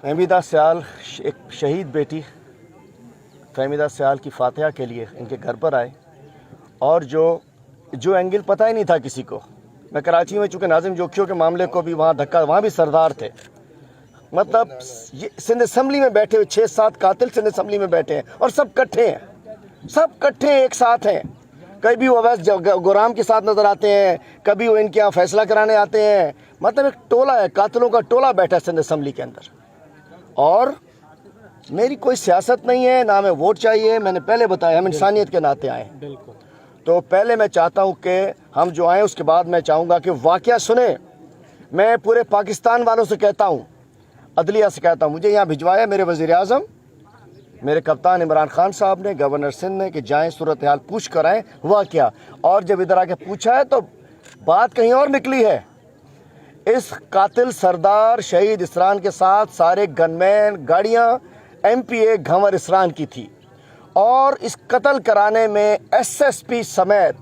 फहमीदा सियाल एक शहीद बेटी फहमीदा सियाल की फातिहा के लिए इनके घर पर आए और जो एंगल पता ही नहीं था किसी को। मैं कराची में चूँकि नाजिम जोखियों के मामले को भी वहाँ धक्का, वहाँ भी सरदार थे। मतलब ये सिंध असम्बली में बैठे हुए 6-7 कातिल सिंध असम्बली में बैठे हैं और सब इकट्ठे हैं, सब इकट्ठे हैं, एक साथ हैं। कभी वो अवैस गुराम के साथ नज़र आते हैं, कभी वो इनके यहाँ फैसला कराने आते हैं। मतलब एक टोला है, कातिलों का टोला बैठा है सिंध असम्बली के अंदर। और मेरी कोई सियासत नहीं है, ना हमें वोट चाहिए। मैंने पहले बताया हम इंसानियत के नाते आए। बिल्कुल। तो पहले मैं चाहता हूँ कि हम जो आए उसके बाद मैं चाहूँगा कि वाक़या सुने। मैं पूरे पाकिस्तान वालों से कहता हूँ, अदलिया से कहता हूँ, मुझे यहाँ भिजवाया मेरे वज़ीर-ए-आज़म, मेरे कप्तान इमरान खान साहब ने, गवर्नर सिंध ने, कि जाएँ सूरत हाल पूछ कर आएँ वाक़या। और जब इधर आके पूछा है तो बात कहीं और निकली है। इस कातिल सरदार शहीद इसरान के साथ सारे गनमैन, गाड़ियाँ MPA घंवर इसरान की थी और इस कत्ल कराने में SSP समेत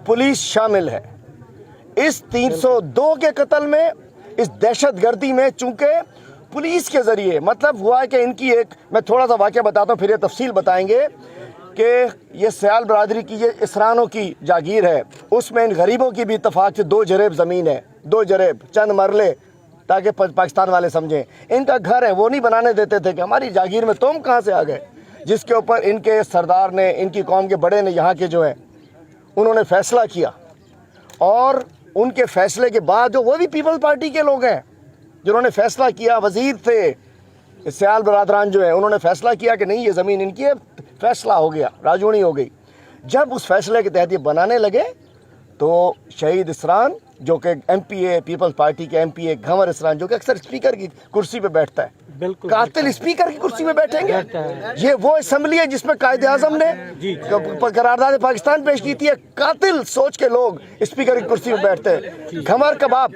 पुलिस शामिल है। इस 302 के कत्ल में, इस दहशतगर्दी में, चूँकि पुलिस के ज़रिए मतलब हुआ है कि इनकी एक, मैं थोड़ा सा वाक़या बताता हूँ फिर ये तफसील बताएंगे कि ये सियाल बरादरी की, ये इसरानों की जागीर है। उसमें इन गरीबों की भी इत्तफाक से 2 जरेब ज़मीन है, 2 जरेब, चंद मरले, ताकि पाकिस्तान वाले समझें। इनका घर है, वो नहीं बनाने देते थे कि हमारी जागीर में तुम कहाँ से आ गए। जिसके ऊपर इनके सरदार ने, इनकी कौम के बड़े ने, यहाँ के जो हैं उन्होंने फ़ैसला किया। और उनके फ़ैसले के बाद जो वो भी पीपल्स पार्टी के लोग हैं जिन्होंने फ़ैसला किया, वज़ीर थे सियाल बरादरान जो है, उन्होंने फ़ैसला किया कि नहीं ये ज़मीन इनकी है। फ़ैसला हो गया, राजूनी हो गई। जब उस फैसले के तहत ये बनाने लगे तो शहीद इसरान जो कि MPA पीपल्स पार्टी के MPA घंवर इसरान, जो कि अक्सर स्पीकर की कुर्सी पे बैठता है, बिल्कुल कातिल स्पीकर की कुर्सी पे बैठेंगे। ये वो असम्बली है जिसमें कायदे आज़म ने करारदाद पाकिस्तान पेश की थी। कातिल सोच के लोग स्पीकर की कुर्सी पे बैठते हैं। घंवर कबाब